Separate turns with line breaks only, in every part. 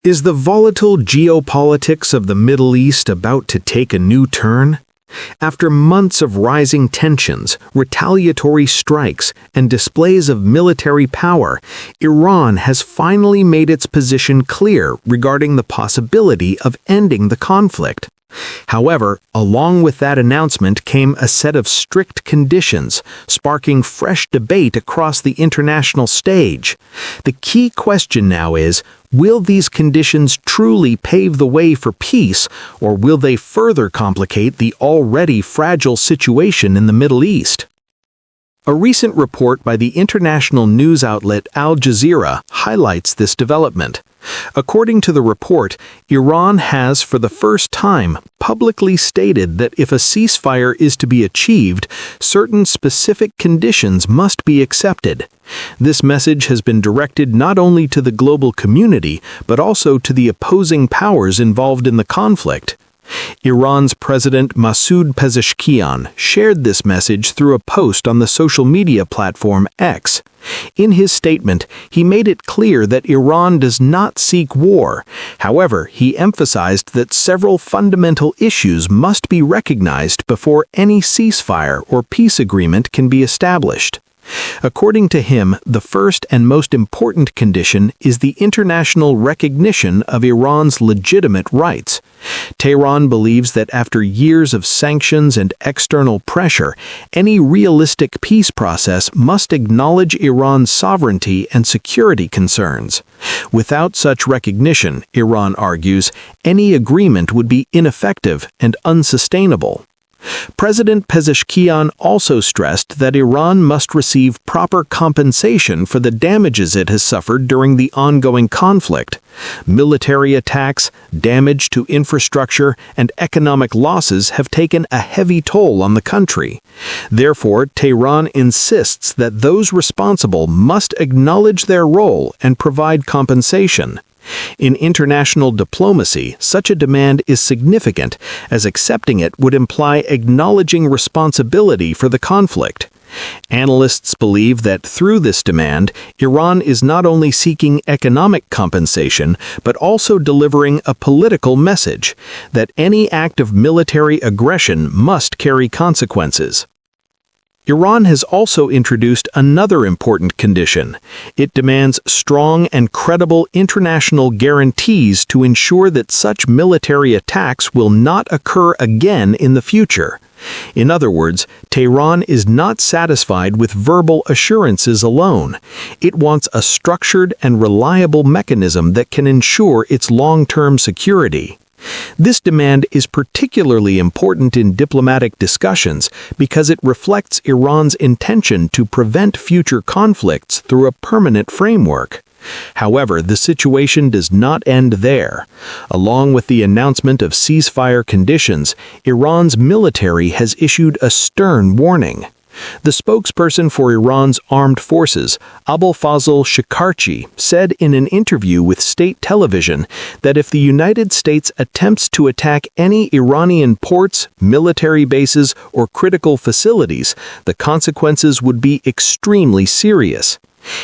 Is the volatile geopolitics of the Middle East about to take a new turn? After months of rising tensions, retaliatory strikes, and displays of military power, Iran has finally made its position clear regarding the possibility of ending the conflict. However, along with that announcement came a set of strict conditions, sparking fresh debate across the international stage. The key question now is, will these conditions truly pave the way for peace, or will they further complicate the already fragile situation in the Middle East? A recent report by the international news outlet Al Jazeera highlights this development. According to the report, Iran has for the first time publicly stated that if a ceasefire is to be achieved, certain specific conditions must be accepted. This message has been directed not only to the global community, but also to the opposing powers involved in the conflict. Iran's President Masoud Pezeshkian shared this message through a post on the social media platform X. In his statement, he made it clear that Iran does not seek war. However, he emphasized that several fundamental issues must be recognized before any ceasefire or peace agreement can be established. According to him, the first and most important condition is the international recognition of Iran's legitimate rights. Tehran believes that after years of sanctions and external pressure, any realistic peace process must acknowledge Iran's sovereignty and security concerns. Without such recognition, Iran argues, any agreement would be ineffective and unsustainable. President Pezeshkian also stressed that Iran must receive proper compensation for the damages it has suffered during the ongoing conflict. Military attacks, damage to infrastructure, and economic losses have taken a heavy toll on the country. Therefore, Tehran insists that those responsible must acknowledge their role and provide compensation. In international diplomacy, such a demand is significant, as accepting it would imply acknowledging responsibility for the conflict. Analysts believe that through this demand, Iran is not only seeking economic compensation, but also delivering a political message that any act of military aggression must carry consequences. Iran has also introduced another important condition. It demands strong and credible international guarantees to ensure that such military attacks will not occur again in the future. In other words, Tehran is not satisfied with verbal assurances alone. It wants a structured and reliable mechanism that can ensure its long-term security. This demand is particularly important in diplomatic discussions because it reflects Iran's intention to prevent future conflicts through a permanent framework. However, the situation does not end there. Along with the announcement of ceasefire conditions, Iran's military has issued a stern warning. The spokesperson for Iran's armed forces, Abolfazl Shekarchi, said in an interview with state television that if the United States attempts to attack any Iranian ports, military bases, or critical facilities, the consequences would be extremely serious.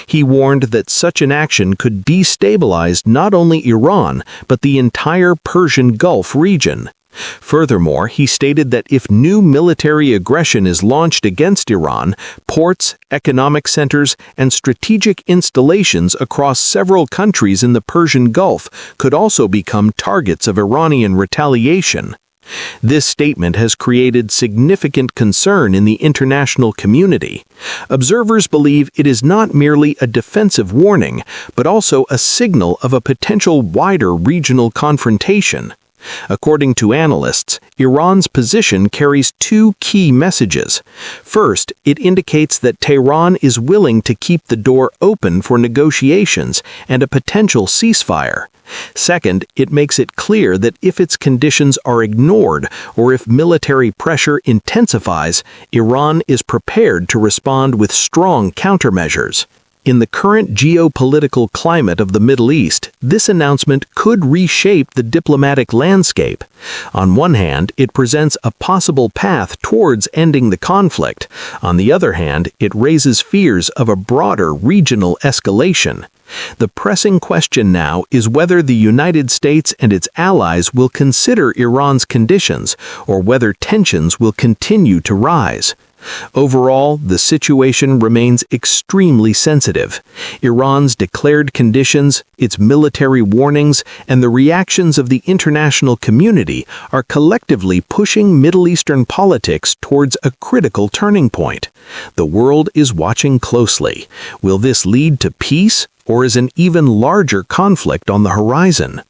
He warned that such an action could destabilize not only Iran, but the entire Persian Gulf region. Furthermore, he stated that if new military aggression is launched against Iran, ports, economic centers, and strategic installations across several countries in the Persian Gulf could also become targets of Iranian retaliation. This statement has created significant concern in the international community. Observers believe it is not merely a defensive warning, but also a signal of a potential wider regional confrontation. According to analysts, Iran's position carries two key messages. First, it indicates that Tehran is willing to keep the door open for negotiations and a potential ceasefire. Second, it makes it clear that if its conditions are ignored or if military pressure intensifies, Iran is prepared to respond with strong countermeasures. In the current geopolitical climate of the Middle East, this announcement could reshape the diplomatic landscape. On one hand, it presents a possible path towards ending the conflict. On the other hand, it raises fears of a broader regional escalation. The pressing question now is whether the United States and its allies will consider Iran's conditions or whether tensions will continue to rise. Overall, the situation remains extremely sensitive. Iran's declared conditions, its military warnings, and the reactions of the international community are collectively pushing Middle Eastern politics towards a critical turning point. The world is watching closely. Will this lead to peace, or is an even larger conflict on the horizon?